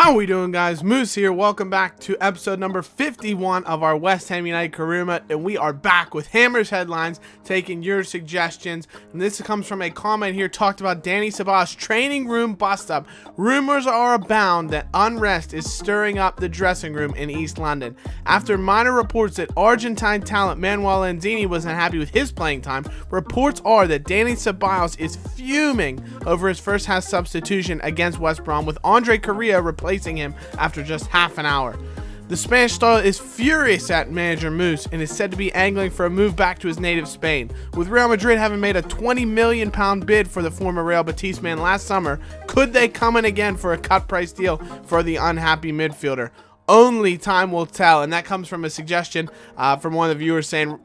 How we doing, guys? Moose here. Welcome back to episode number 51 of our West Ham United Karuma, and we are back with Hammers headlines, taking your suggestions. And this comes from a comment here talked about Danny Ceballos training room bust up. Rumors are abound that unrest is stirring up the dressing room in East London after minor reports that Argentine talent Manuel Lanzini was unhappy with his playing time. Reports are that Danny Ceballos is fuming over his first half substitution against West Brom, with Andre Correa replacing him after just half an hour. The Spanish star is furious at manager Moose and is said to be angling for a move back to his native Spain. With Real Madrid having made a £20 million bid for the former Real Betis man last summer, could they come in again for a cut price deal for the unhappy midfielder? Only time will tell, and that comes from a suggestion from one of the viewers saying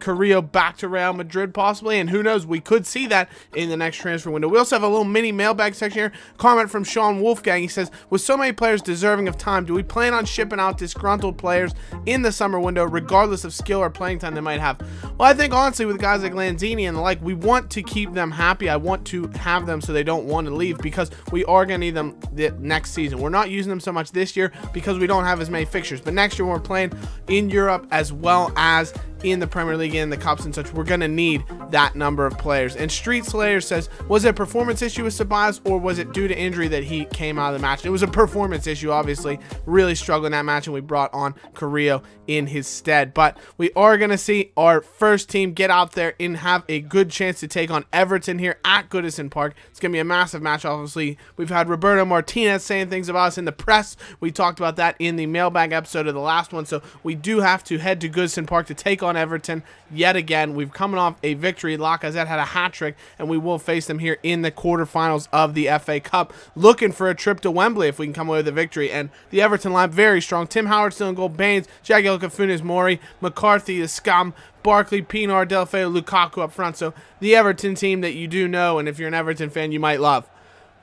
Carrillo back to Real Madrid possibly, and who knows, we could see that in the next transfer window. We also have a little mini mailbag section here. Comment from Sean Wolfgang. He says, with so many players deserving of time, do we plan on shipping out disgruntled players in the summer window regardless of skill or playing time they might have? Well, I think honestly with guys like Lanzini and the like, we want to keep them happy. I want to have them so they don't want to leave, because we are going to need them the next season. We're not using them so much this year because we don't have as many fixtures, but next year when we're playing in Europe as well as in the Premier League and the Cups and such, we're going to need that number of players. And Street Slayer says, was it a performance issue with Ceballos, or was it due to injury that he came out of the match? It was a performance issue, obviously. Really struggled in that match, and we brought on Carrillo in his stead. But we are going to see our first team get out there and have a good chance to take on Everton here at Goodison Park. It's going to be a massive match, obviously. We've had Roberto Martinez saying things about us in the press. We talked about that in the mailbag episode of the last one. So we do have to head to Goodison Park to take on Everton yet again. We've coming off a victory. Lacazette had a hat-trick, and we will face them here in the quarterfinals of the FA Cup, looking for a trip to Wembley if we can come away with a victory. And the Everton line, very strong. Tim Howard still in goal. Baines, Jagielka, Funes Mori, McCarthy, the scum, Barkley, Pinar, Delfeo, Lukaku up front. So the Everton team that you do know, and if you're an Everton fan, you might love.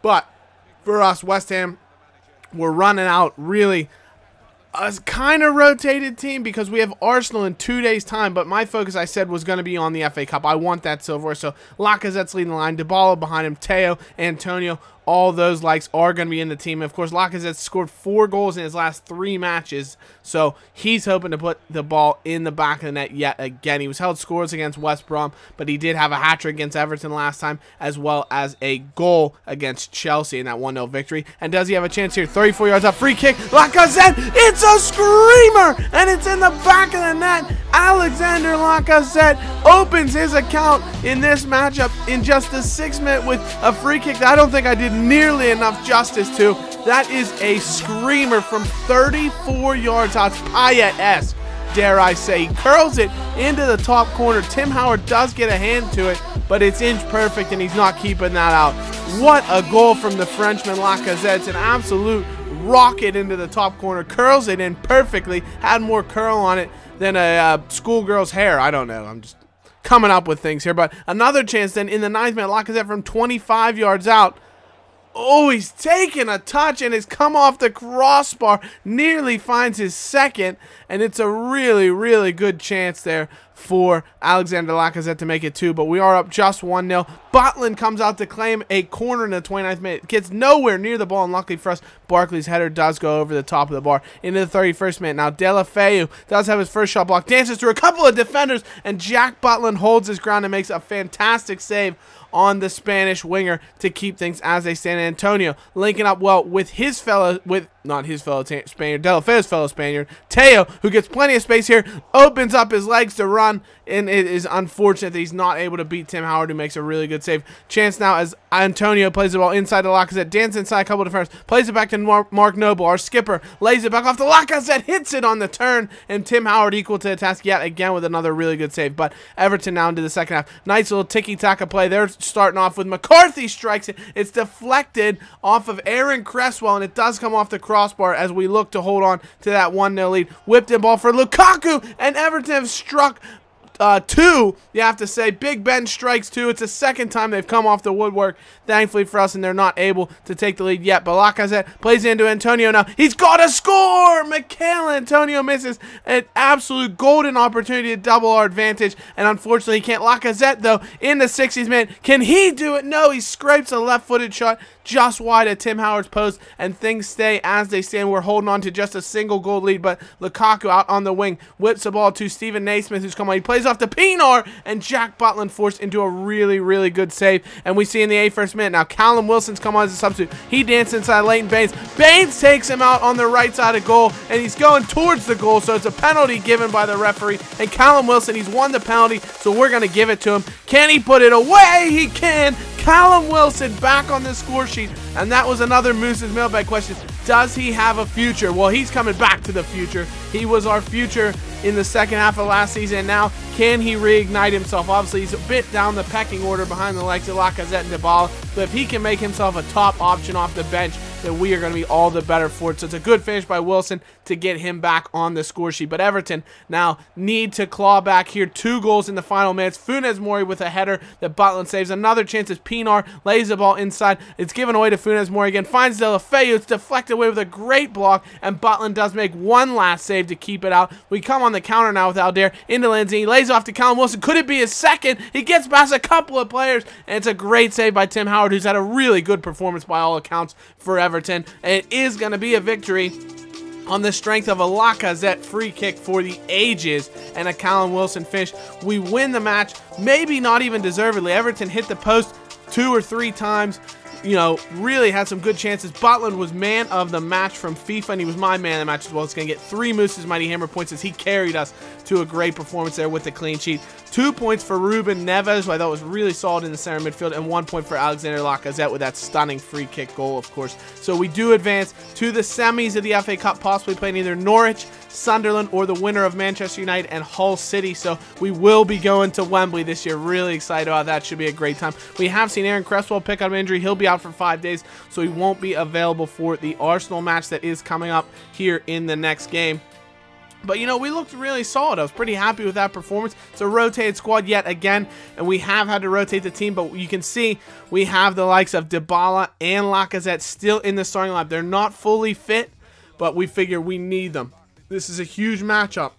But for us, West Ham, we're running out really a kind of rotated team because we have Arsenal in 2 days' time, but my focus, I said, was going to be on the FA Cup. I want that silverware, so Lacazette's leading the line, Dybala behind him, Teo, Antonio, all those likes are going to be in the team. Of course, Lacazette scored 4 goals in his last 3 matches, so he's hoping to put the ball in the back of the net yet again. He was held scoreless against West Brom, but he did have a hat-trick against Everton last time, as well as a goal against Chelsea in that 1-0 victory. And does he have a chance here? 34 yards up, free kick, Lacazette, it's a screamer, and it's in the back of the net. Alexander Lacazette opens his account in this matchup in just the 6th minute with a free kick that I don't think I did nearly enough justice to. That is a screamer from 34 yards out. Payet-esque, dare I say. He curls it into the top corner. Tim Howard does get a hand to it, but it's inch perfect, and he's not keeping that out. What a goal from the Frenchman Lacazette. It's an absolute rocket into the top corner. Curls it in perfectly. Had more curl on it than a schoolgirl's hair. I don't know. I'm just coming up with things here. But another chance then in the 9th minute. Lacazette from 25 yards out. Oh, he's taken a touch and has come off the crossbar. Nearly finds his second. And it's a really, really good chance there for Alexander Lacazette to make it 2. But we are up just 1-0. Butland comes out to claim a corner in the 29th minute. Gets nowhere near the ball. And luckily for us, Barkley's header does go over the top of the bar into the 31st minute. Now, Delafeu does have his first shot blocked. Dances through a couple of defenders. And Jack Butland holds his ground and makes a fantastic save on the Spanish winger to keep things as they stand. Antonio linking up well with his fellow, not his fellow Spaniard, Delafeu's fellow Spaniard, Teo, who gets plenty of space here, opens up his legs to run, and it is unfortunate that he's not able to beat Tim Howard, who makes a really good save. Chance now as Antonio plays the ball inside to Lacazette, dances inside a couple of defenders, plays it back to Mark Noble, our skipper, lays it back off to Lacazette, hits it on the turn, and Tim Howard equal to the task yet again with another really good save. But Everton now into the second half. Nice little tiki-taka play. They're starting off with McCarthy strikes it. It's deflected off of Aaron Cresswell, and it does come off the crossbar as we look to hold on to that 1-0 lead. Whipped in ball for Lukaku, and Everton have struck 2, you have to say. Big Ben strikes 2. It's the second time they've come off the woodwork, thankfully for us, and they're not able to take the lead yet. But Lacazette plays into Antonio now. He's got to score! Mikel Antonio misses an absolute golden opportunity to double our advantage, and unfortunately he can't. Lacazette, though, in the 60th minute, can he do it? No, he scrapes a left-footed shot just wide of Tim Howard's post, and things stay as they stand. We're holding on to just a single goal lead, but Lukaku out on the wing whips the ball to Stephen Naismith, who's come on. He plays off to Pinar, and Jack Butland forced into a really, really good save. And we see in the 81st minute now, Callum Wilson's come on as a substitute. He danced inside Leighton Baines. Baines takes him out on the right side of goal, and he's going towards the goal, so it's a penalty given by the referee. And Callum Wilson, he's won the penalty, so we're going to give it to him. Can he put it away? He can. Callum Wilson back on the score sheet, and that was another Moose's mailbag question. Does he have a future? Well, he's coming back to the future. He was our future in the second half of last season, and now can he reignite himself? Obviously, he's a bit down the pecking order behind the likes of Lacazette and Dybala, but if he can make himself a top option off the bench, then we are going to be all the better for it. So it's a good finish by Wilson to get him back on the score sheet. But Everton now need to claw back here. 2 goals in the final minutes. Funes Mori with a header that Butland saves. Another chance as Pinar lays the ball inside. It's given away to Funes Mori again. Finds Deulofeu. It's deflected away with a great block, and Butland does make one last save to keep it out. We come on the counter now with Aldair into Lanzini. Lays off to Callum Wilson. Could it be his second? He gets past a couple of players, and it's a great save by Tim Howard, who's had a really good performance by all accounts for Everton. And it is going to be a victory on the strength of a Lacazette free kick for the ages and a Callum Wilson finish. We win the match, maybe not even deservedly. Everton hit the post 2 or 3 times. You know, really had some good chances. Butland was man of the match from FIFA, and he was my man of the match as well. It's going to get 3 Moose's Mighty Hammer points as he carried us to a great performance there with the clean sheet. 2 points for Ruben Neves, who I thought was really solid in the center midfield, and 1 point for Alexander Lacazette with that stunning free kick goal, of course. So we do advance to the semis of the FA Cup, possibly playing either Norwich, Sunderland, or the winner of Manchester United and Hull City. So we will be going to Wembley this year. Really excited about that. Should be a great time. We have seen Aaron Cresswell pick up an injury. He'll be out for 5 days, so he won't be available for the Arsenal match that is coming up here in the next game. But, you know, we looked really solid. I was pretty happy with that performance. It's a rotated squad yet again, and we have had to rotate the team, but you can see we have the likes of Dybala and Lacazette still in the starting lineup. They're not fully fit, but we figure we need them. This is a huge matchup.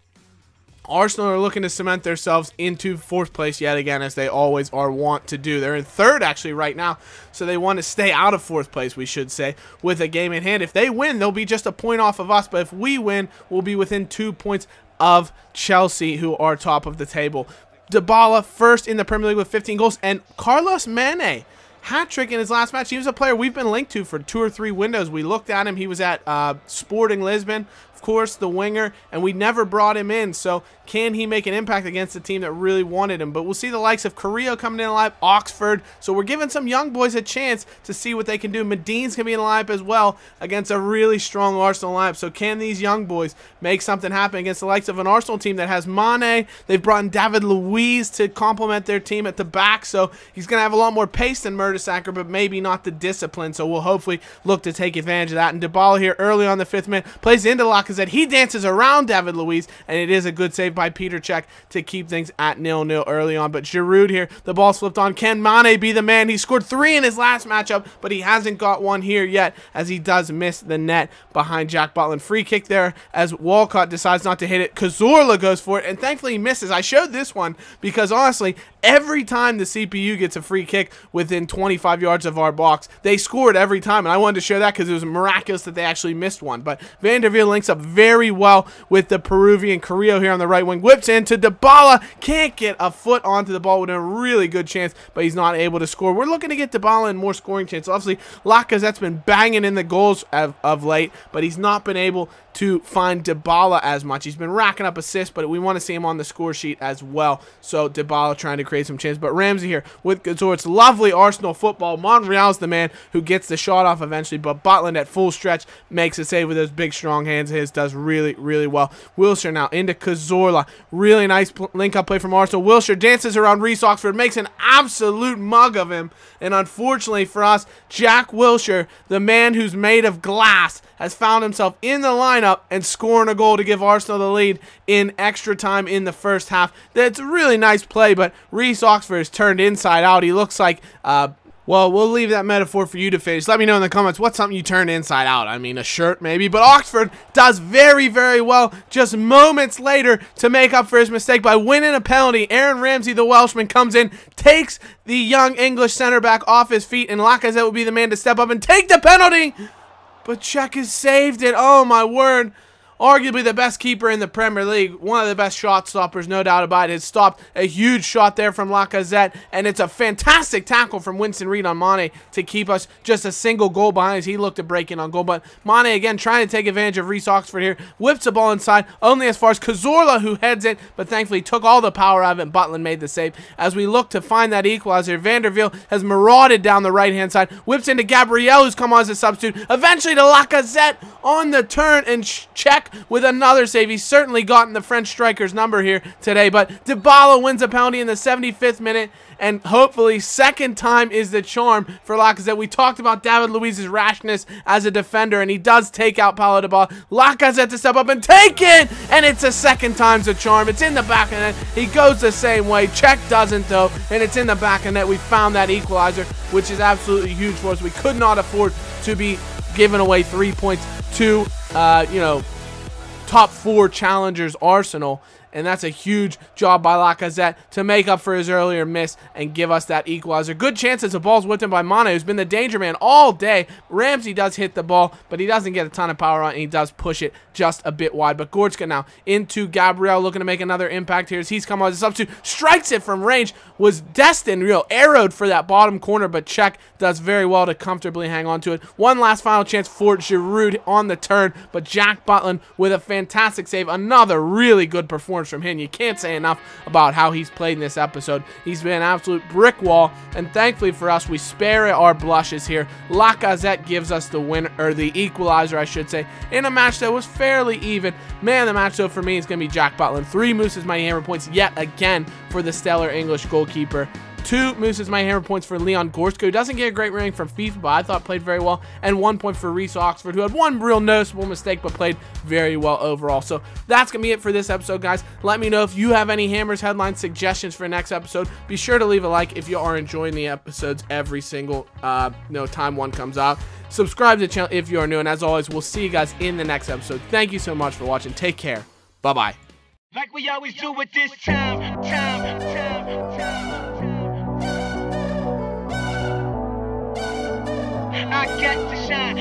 Arsenal are looking to cement themselves into 4th place yet again, as they always are wont to do. They're in 3rd actually right now, so they want to stay out of 4th place, we should say, with a game in hand. If they win, they'll be just a point off of us, but if we win, we'll be within 2 points of Chelsea, who are top of the table. Dybala first in the Premier League with 15 goals, and Carlos Mane, hat-trick in his last match. He was a player we've been linked to for 2 or 3 windows. We looked at him. He was at Sporting Lisbon, of course, the winger, and we never brought him in. So can he make an impact against a team that really wanted him? But we'll see the likes of Carrillo coming in alive, Oxford. So we're giving some young boys a chance to see what they can do. Medin's going to be in alive as well against a really strong Arsenal lineup. So can these young boys make something happen against the likes of an Arsenal team that has Mane? They've brought in David Luiz to complement their team at the back. So he's going to have a lot more pace than Mertesacker, but maybe not the discipline. So we'll hopefully look to take advantage of that. And Dybala here early on the 5th minute plays into Lacazette. He dances around David Luiz, and it is a good save by Peter Cech to keep things at 0-0 early on. But Giroud here, the ball's flipped on. Can Mane be the man? He scored 3 in his last matchup, but he hasn't got one here yet, as he does miss the net behind Jack Butland. Free kick there as Walcott decides not to hit it. Cazorla goes for it, and thankfully he misses. I showed this one because, honestly, every time the CPU gets a free kick within 25 yards of our box, they scored every time, and I wanted to show that because it was miraculous that they actually missed one. But Van der Veer links up very well with the Peruvian. Carrillo here on the right wing, whips into Dybala, can't get a foot onto the ball with a really good chance, but he's not able to score. We're looking to get Dybala in more scoring chances. Obviously, Lacazette's been banging in the goals of late, but he's not been able to find Dybala as much. He's been racking up assists, but we want to see him on the score sheet as well. So Dybala trying to create some chances. But Ramsey here with Gazor. It's lovely Arsenal football. Monreal's the man who gets the shot off eventually, but Butland at full stretch makes a save with those big strong hands of his. Does really, really well. Wilshere now into Cazorla. Really nice link-up play from Arsenal. Wilshere dances around Reece Oxford, makes an absolute mug of him. And unfortunately for us, Jack Wilshere, the man who's made of glass, has found himself in the lineup and scoring a goal to give Arsenal the lead in extra time in the first half. That's a really nice play, but Reece Oxford is turned inside out. He looks like Well, we'll leave that metaphor for you to finish. Let me know in the comments what's something you turned inside out. I mean, a shirt maybe. But Oxford does very, very well just moments later to make up for his mistake by winning a penalty. Aaron Ramsey, the Welshman, comes in, takes the young English center back off his feet, and Lacazette will be the man to step up and take the penalty. But Cech has saved it. Oh, my word. Arguably the best keeper in the Premier League, one of the best shot stoppers, no doubt about it, has stopped a huge shot there from Lacazette, and it's a fantastic tackle from Winston Reid on Mane to keep us just a single goal behind as he looked to break in on goal. But Mane, again, trying to take advantage of Reece Oxford here, whips the ball inside, only as far as Cazorla, who heads it, but thankfully took all the power out of it, and Butland made the save. As we look to find that equalizer, Vandervelde has marauded down the right-hand side, whips into Gabriel, who's come on as a substitute, eventually to Lacazette on the turn, and Cech with another save. He's certainly gotten the French striker's number here today, but Dybala wins a penalty in the 75th minute, and hopefully second time is the charm for Lacazette. We talked about David Luiz's rashness as a defender, and he does take out Paulo Dybala. Lacazette to step up and take it, and it's a second time's the charm. It's in the back of net. He goes the same way. Cech doesn't, though, and it's in the back of net. We found that equalizer, which is absolutely huge for us. We could not afford to be giving away 3 points to, top 4 challengers Arsenal, and that's a huge job by Lacazette to make up for his earlier miss and give us that equalizer. Good chance as the ball's whipped in by Mane, who's been the danger man all day. Ramsey does hit the ball, but he doesn't get a ton of power on it, and he does push it just a bit wide. But Goretzka now into Gabriel, looking to make another impact here as he's come on as a substitute, strikes it from range, was destined, arrowed for that bottom corner, but Cech does very well to comfortably hang on to it. One last final chance for Giroud on the turn, but Jack Butland with a fantastic save. Another really good performance from him. You can't say enough about how he's played in this episode. He's been an absolute brick wall, and thankfully for us, we spare our blushes here. Lacazette gives us the win, or the equalizer, I should say, in a match that was fairly even. Man of the match, though, for me, is going to be Jack Butland. 3 Moose's Mighty Hammer points yet again for the stellar English goalkeeper. 2 Moose's Mighty Hammer points for Leon Goretzka, who doesn't get a great rating from FIFA, but I thought played very well. And 1 point for Reece Oxford, who had one real noticeable mistake, but played very well overall. So that's going to be it for this episode, guys. Let me know if you have any Hammers headline suggestions for next episode. Be sure to leave a like if you are enjoying the episodes every single time one comes out. Subscribe to the channel if you are new, and as always, we'll see you guys in the next episode. Thank you so much for watching. Take care. Bye-bye. Like we always do with this time. I got to shine.